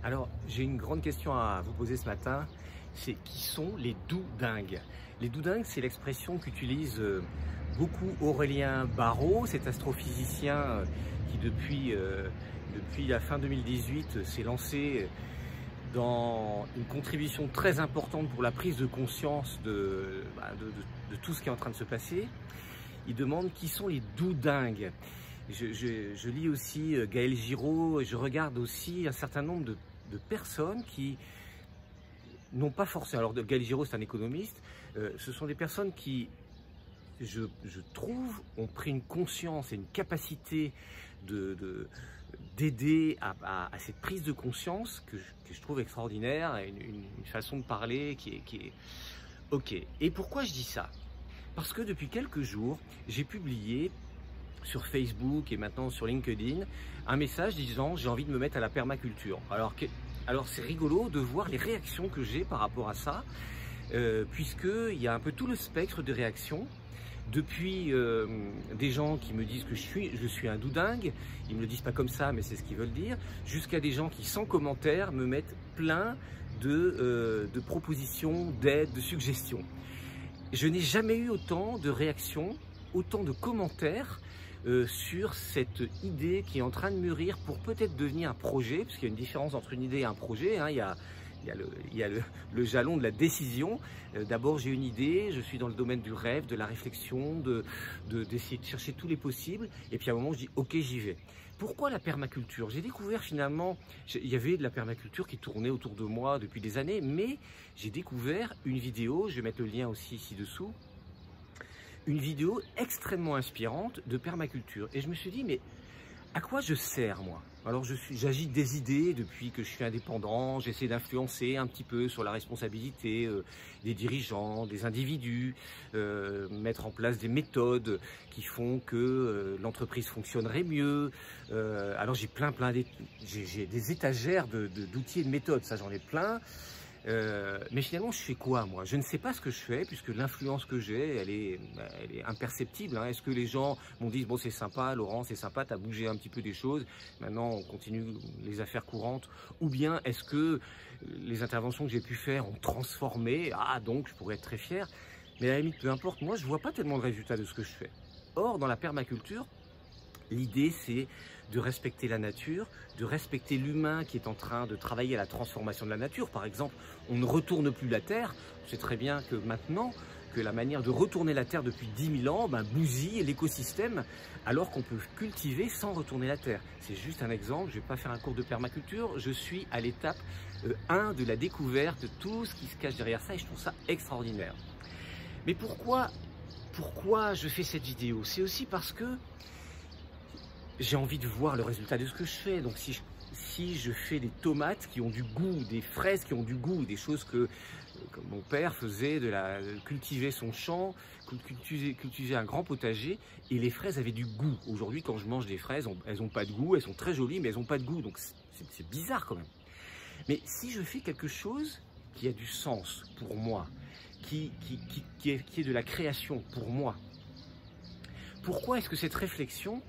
Alors, j'ai une grande question à vous poser ce matin, c'est qui sont les doudingues? Les doudingues, c'est l'expression qu'utilise beaucoup Aurélien Barraud, cet astrophysicien qui depuis la fin 2018 s'est lancé dans une contribution très importante pour la prise de conscience de tout ce qui est en train de se passer. Il demande qui sont les doudingues. Je lis aussi Gaël Giraud, je regarde aussi un certain nombre de personnes qui n'ont pas forcément... Alors Gaël Giraud, c'est un économiste, ce sont des personnes qui, je trouve, ont pris une conscience et une capacité d'aider à cette prise de conscience que je trouve extraordinaire, une façon de parler qui est ok. Et pourquoi je dis ça? Parce que depuis quelques jours, j'ai publié sur Facebook et maintenant sur LinkedIn un message disant j'ai envie de me mettre à la permaculture. Alors c'est rigolo de voir les réactions que j'ai par rapport à ça, puisqu'il y a un peu tout le spectre de réactions. Depuis des gens qui me disent que je suis un doudingue, ils me le disent pas comme ça mais c'est ce qu'ils veulent dire, jusqu'à des gens qui sans commentaire me mettent plein de propositions, d'aides, de suggestions. Je n'ai jamais eu autant de réactions, autant de commentaires sur cette idée qui est en train de mûrir pour peut-être devenir un projet, parce qu'il y a une différence entre une idée et un projet, hein. Il y a le jalon de la décision. D'abord j'ai une idée, je suis dans le domaine du rêve, de la réflexion, d'essayer de chercher tous les possibles, et puis à un moment je dis ok, j'y vais. Pourquoi la permaculture? J'ai découvert finalement, il y avait de la permaculture qui tournait autour de moi depuis des années, mais j'ai découvert une vidéo, je vais mettre le lien aussi ici-dessous, une vidéo extrêmement inspirante de permaculture. Et je me suis dit, mais à quoi je sers moi? Alors j'agite des idées depuis que je suis indépendant, j'essaie d'influencer un petit peu sur la responsabilité des dirigeants, des individus, mettre en place des méthodes qui font que l'entreprise fonctionnerait mieux. Alors j'ai j'ai des étagères d'outils et de méthodes, ça j'en ai plein. Mais finalement, je fais quoi, moi? Je ne sais pas ce que je fais, puisque l'influence que j'ai, elle est imperceptible. Hein. Est-ce que les gens m'ont dit, bon, c'est sympa, Laurent, c'est sympa, tu as bougé un petit peu des choses, maintenant on continue les affaires courantes? Ou bien est-ce que les interventions que j'ai pu faire ont transformé? Ah, donc je pourrais être très fier. Mais à la limite, peu importe, moi, je ne vois pas tellement de résultats de ce que je fais. Or, dans la permaculture, l'idée, c'est de respecter la nature, de respecter l'humain qui est en train de travailler à la transformation de la nature. Par exemple, on ne retourne plus la terre. On sait très bien que maintenant, que la manière de retourner la terre depuis 10 000 ans bousille l'écosystème, alors qu'on peut cultiver sans retourner la terre. C'est juste un exemple, je ne vais pas faire un cours de permaculture, je suis à l'étape 1 de la découverte de tout ce qui se cache derrière ça et je trouve ça extraordinaire. Mais pourquoi je fais cette vidéo? C'est aussi parce que j'ai envie de voir le résultat de ce que je fais. Donc si je fais des tomates qui ont du goût, des fraises qui ont du goût, des choses que comme mon père faisait, cultiver son champ, cultiver un grand potager, et les fraises avaient du goût. Aujourd'hui, quand je mange des fraises, elles n'ont pas de goût, elles sont très jolies, mais elles n'ont pas de goût. Donc c'est bizarre quand même. Mais si je fais quelque chose qui a du sens pour moi, qui est de la création pour moi, pourquoi est-ce que cette réflexion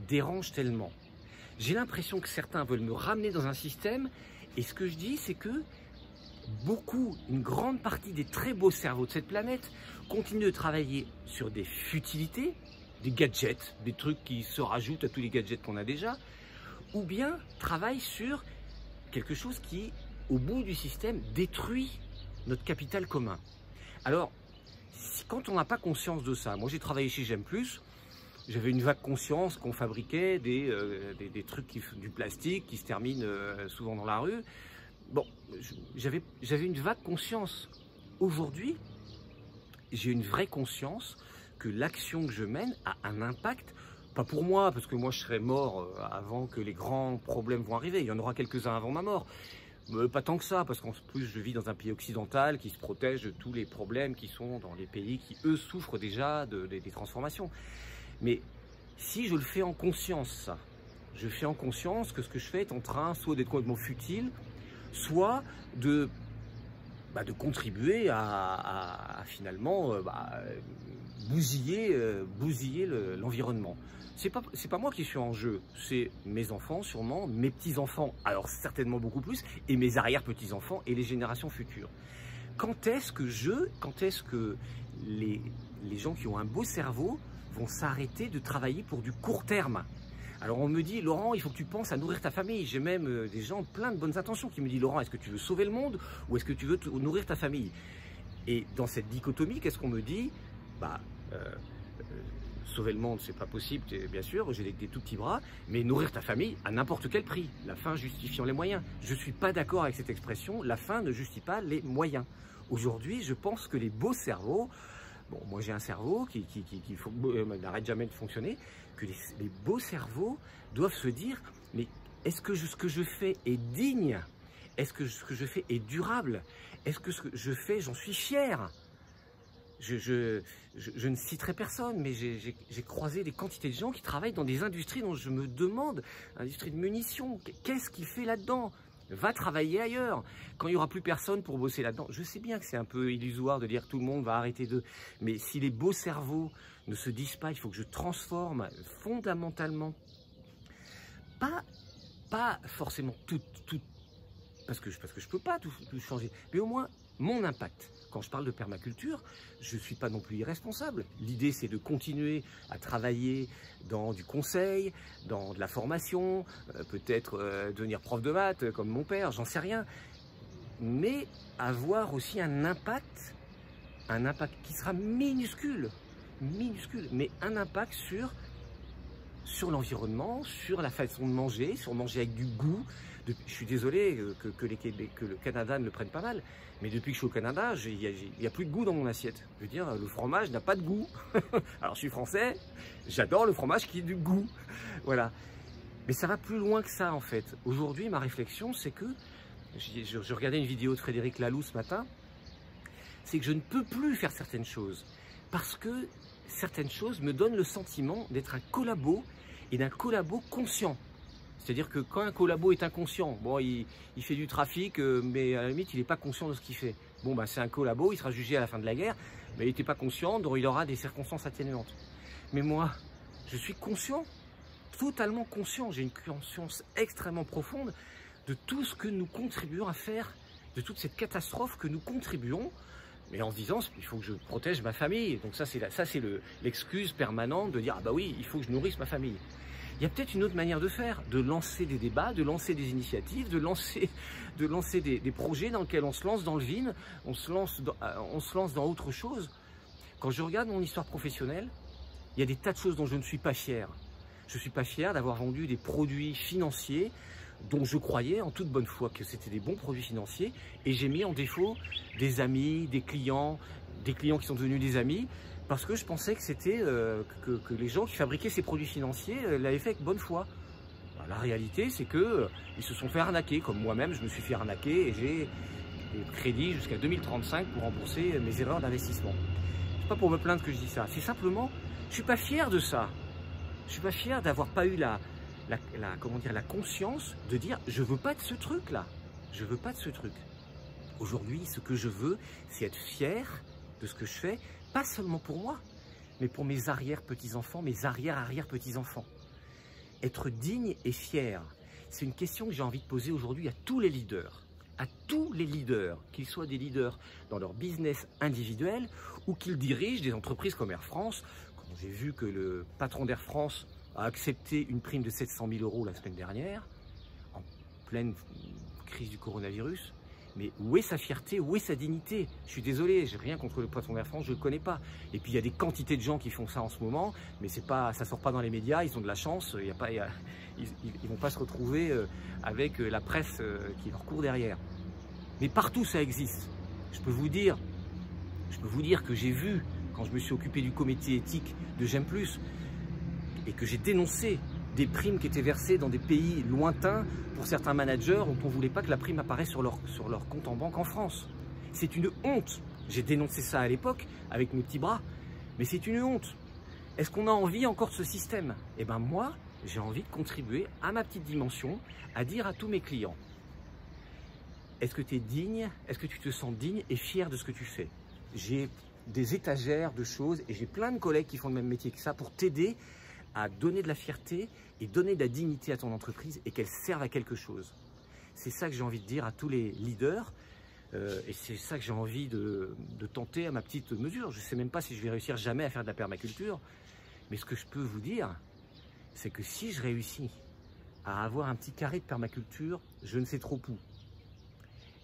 dérange tellement? J'ai l'impression que certains veulent me ramener dans un système, et ce que je dis, c'est que une grande partie des très beaux cerveaux de cette planète continuent de travailler sur des futilités, des gadgets, des trucs qui se rajoutent à tous les gadgets qu'on a déjà, ou bien travaillent sur quelque chose qui, au bout du système, détruit notre capital commun. Alors, quand on n'a pas conscience de ça, moi j'ai travaillé chez J'aime Plus, j'avais une vague conscience qu'on fabriquait des trucs, du plastique qui se terminent souvent dans la rue. Bon, j'avais une vague conscience. Aujourd'hui, j'ai une vraie conscience que l'action que je mène a un impact, pas pour moi, parce que moi je serais mort avant que les grands problèmes vont arriver. Il y en aura quelques-uns avant ma mort. Pas tant que ça, parce qu'en plus je vis dans un pays occidental qui se protège de tous les problèmes qui sont dans les pays qui, eux, souffrent déjà des transformations. Mais si je le fais en conscience, ça, je fais en conscience que ce que je fais est en train soit d'être complètement futile, soit de contribuer à finalement bousiller l'environnement. C'est pas moi qui suis en jeu, c'est mes enfants sûrement, mes petits-enfants, alors certainement beaucoup plus, et mes arrière-petits-enfants et les générations futures. Quand est-ce que les gens qui ont un beau cerveau vont s'arrêter de travailler pour du court terme? Alors on me dit, Laurent, il faut que tu penses à nourrir ta famille. J'ai même des gens plein de bonnes intentions qui me disent, Laurent, est-ce que tu veux sauver le monde ou est-ce que tu veux nourrir ta famille? Et dans cette dichotomie, qu'est-ce qu'on me dit? Sauver le monde, c'est pas possible, bien sûr, j'ai des tout petits bras, mais nourrir ta famille à n'importe quel prix, la fin justifiant les moyens. Je ne suis pas d'accord avec cette expression, la fin ne justifie pas les moyens. Aujourd'hui, je pense que les beaux cerveaux, bon, moi j'ai un cerveau qui n'arrête jamais de fonctionner, que les beaux cerveaux doivent se dire, mais est-ce que ce que je fais est digne? Est-ce que ce que je fais est durable? Est-ce que ce que je fais, j'en suis fier? Je ne citerai personne, mais j'ai croisé des quantités de gens qui travaillent dans des industries dont je me demande, industrie de munitions, qu'est-ce qu'il fait là-dedans? Va travailler ailleurs. Quand il n'y aura plus personne pour bosser là-dedans, je sais bien que c'est un peu illusoire de dire que tout le monde va arrêter de... Mais si les beaux cerveaux ne se disent pas, il faut que je transforme fondamentalement, pas forcément tout, parce que je ne peux pas tout changer, mais au moins mon impact. Quand je parle de permaculture, je ne suis pas non plus irresponsable. L'idée, c'est de continuer à travailler dans du conseil, dans de la formation, peut-être devenir prof de maths comme mon père, j'en sais rien. Mais avoir aussi un impact qui sera minuscule, mais un impact sur l'environnement, sur la façon de manger, sur manger avec du goût. Je suis désolé que le Canada ne le prenne pas mal, mais depuis que je suis au Canada, il n'y a plus de goût dans mon assiette. Je veux dire, le fromage n'a pas de goût. Alors je suis français, j'adore le fromage qui a du goût. Voilà. Mais ça va plus loin que ça en fait. Aujourd'hui, ma réflexion, c'est que, je regardais une vidéo de Frédéric Laloux ce matin, c'est que je ne peux plus faire certaines choses. Parce que certaines choses me donnent le sentiment d'être un collabo et d'un collabo conscient. C'est-à-dire que quand un collabo est inconscient, bon, il fait du trafic, mais à la limite, il n'est pas conscient de ce qu'il fait. Bon, ben, c'est un collabo, il sera jugé à la fin de la guerre, mais il n'était pas conscient, donc il aura des circonstances atténuantes. Mais moi, je suis conscient, totalement conscient, j'ai une conscience extrêmement profonde de tout ce que nous contribuons à faire, de toute cette catastrophe que nous contribuons, mais en se disant, il faut que je protège ma famille. Donc ça, c'est l'excuse permanente de dire, ah bah oui, il faut que je nourrisse ma famille. Il y a peut-être une autre manière de faire, de lancer des débats, de lancer des initiatives, de lancer des projets dans lesquels on se lance dans le vide, on se lance dans autre chose. Quand je regarde mon histoire professionnelle, il y a des tas de choses dont je ne suis pas fier. Je ne suis pas fier d'avoir vendu des produits financiers dont je croyais en toute bonne foi que c'était des bons produits financiers, et j'ai mis en défaut des amis, des clients qui sont devenus des amis, parce que je pensais que c'était que les gens qui fabriquaient ces produits financiers l'avaient fait avec bonne foi. Ben, la réalité, c'est qu'ils se sont fait arnaquer, comme moi-même je me suis fait arnaquer, et j'ai des crédits jusqu'à 2035 pour rembourser mes erreurs d'investissement. C'est pas pour me plaindre que je dis ça, c'est simplement, je suis pas fier de ça. Je suis pas fier d'avoir pas eu la conscience de dire, je veux pas de ce truc-là. Je veux pas de ce truc. Aujourd'hui, ce que je veux, c'est être fier de ce que je fais, pas seulement pour moi, mais pour mes arrière-petits-enfants, mes arrière-arrière-petits-enfants. Être digne et fier, c'est une question que j'ai envie de poser aujourd'hui à tous les leaders. À tous les leaders, qu'ils soient des leaders dans leur business individuel ou qu'ils dirigent des entreprises comme Air France. Quand j'ai vu que le patron d'Air France a accepté une prime de 700 000 € la semaine dernière, en pleine crise du coronavirus, mais où est sa fierté, où est sa dignité? Je suis désolé, j'ai rien contre le patron d'Air France, je ne le connais pas. Et puis il y a des quantités de gens qui font ça en ce moment, mais ça ne sort pas dans les médias, ils ont de la chance, ils ne vont pas se retrouver avec la presse qui leur court derrière. Mais partout ça existe. Je peux vous dire que j'ai vu, quand je me suis occupé du comité éthique de J'aime Plus, et que j'ai dénoncé des primes qui étaient versées dans des pays lointains pour certains managers dont on ne voulait pas que la prime apparaisse sur leur compte en banque en France. C'est une honte. J'ai dénoncé ça à l'époque avec mes petits bras, mais c'est une honte. Est-ce qu'on a envie encore de ce système? Eh bien moi, j'ai envie de contribuer à ma petite dimension, à dire à tous mes clients, est-ce que tu es digne? Est-ce que tu te sens digne et fier de ce que tu fais? J'ai des étagères de choses et j'ai plein de collègues qui font le même métier que ça pour t'aider à donner de la fierté et donner de la dignité à ton entreprise et qu'elle serve à quelque chose. C'est ça que j'ai envie de dire à tous les leaders et c'est ça que j'ai envie de tenter à ma petite mesure. Je ne sais même pas si je vais réussir jamais à faire de la permaculture, mais ce que je peux vous dire, c'est que si je réussis à avoir un petit carré de permaculture, je ne sais trop où,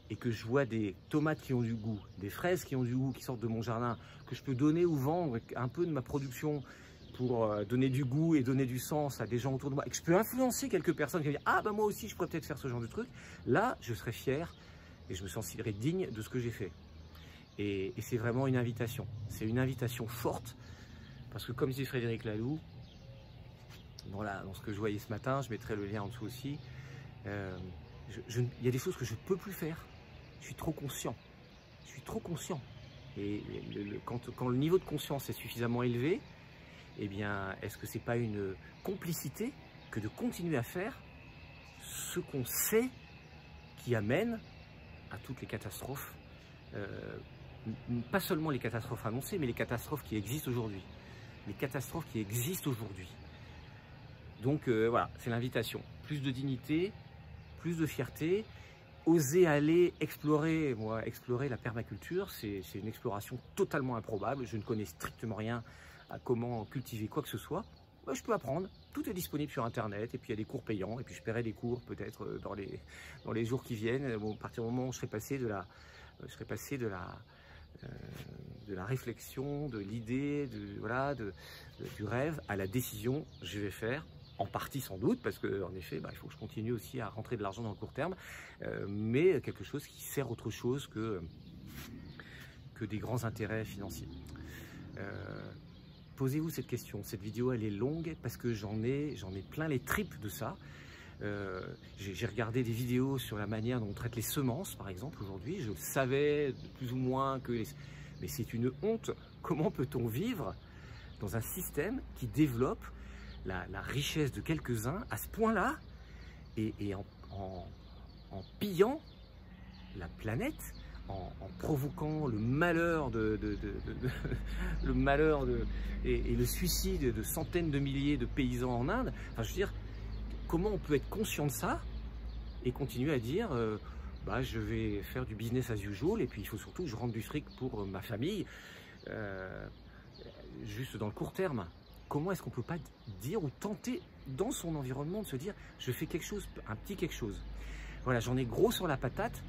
et que je vois des tomates qui ont du goût, des fraises qui ont du goût, qui sortent de mon jardin, que je peux donner ou vendre un peu de ma production pour donner du goût et donner du sens à des gens autour de moi, et que je peux influencer quelques personnes qui vont dire « Ah bah moi aussi je pourrais peut-être faire ce genre de truc », là je serai fier et je me sentirai digne de ce que j'ai fait. Et c'est vraiment une invitation, c'est une invitation forte, parce que comme disait Frédéric Laloux, dans ce que je voyais ce matin, je mettrai le lien en dessous aussi, il y a des choses que je ne peux plus faire. Je suis trop conscient. Je suis trop conscient. Et quand le niveau de conscience est suffisamment élevé, eh bien, est-ce que ce n'est pas une complicité que de continuer à faire ce qu'on sait qui amène à toutes les catastrophes, pas seulement les catastrophes annoncées, mais les catastrophes qui existent aujourd'hui. Les catastrophes qui existent aujourd'hui. Donc voilà, c'est l'invitation. Plus de dignité, plus de fierté, oser aller explorer. Moi, explorer la permaculture, c'est une exploration totalement improbable. Je ne connais strictement rien à comment cultiver quoi que ce soit. Moi, je peux apprendre. Tout est disponible sur Internet. Et puis, il y a des cours payants. Et puis, je paierai des cours peut-être dans les jours qui viennent. Bon, à partir du moment où je serai passé de la réflexion, de l'idée, du rêve à la décision, je vais faire. En partie sans doute, parce qu'en effet, il faut que je continue aussi à rentrer de l'argent dans le court terme, mais quelque chose qui sert autre chose que des grands intérêts financiers. Posez-vous cette question. Cette vidéo, elle est longue parce que j'en ai plein les tripes de ça. J'ai regardé des vidéos sur la manière dont on traite les semences, par exemple, aujourd'hui. Je savais plus ou moins que... Mais c'est une honte. Comment peut-on vivre dans un système qui développe la richesse de quelques-uns à ce point-là et en pillant la planète, en provoquant le malheur et le suicide de centaines de milliers de paysans en Inde. Enfin, je veux dire, comment on peut être conscient de ça et continuer à dire je vais faire du business as usual et puis il faut surtout que je rentre du fric pour ma famille juste dans le court terme. Comment est-ce qu'on ne peut pas dire ou tenter dans son environnement de se dire je fais quelque chose, un petit quelque chose. Voilà, j'en ai gros sur la patate,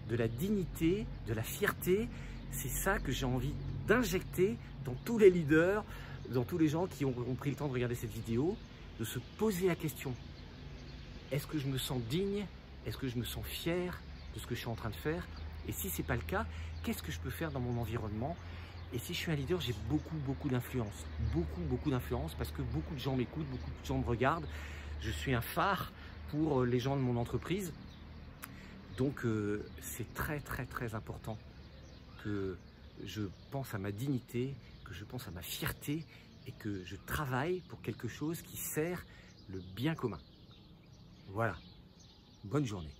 de la dignité, de la fierté. C'est ça que j'ai envie d'injecter dans tous les leaders, dans tous les gens qui ont pris le temps de regarder cette vidéo, de se poser la question. Est-ce que je me sens digne? Est-ce que je me sens fier de ce que je suis en train de faire? Et si ce n'est pas le cas, qu'est-ce que je peux faire dans mon environnement? Et si je suis un leader, j'ai beaucoup d'influence. Beaucoup d'influence parce que beaucoup de gens m'écoutent, beaucoup de gens me regardent. Je suis un phare pour les gens de mon entreprise. Donc c'est très important que je pense à ma dignité, que je pense à ma fierté et que je travaille pour quelque chose qui sert le bien commun. Voilà. Bonne journée.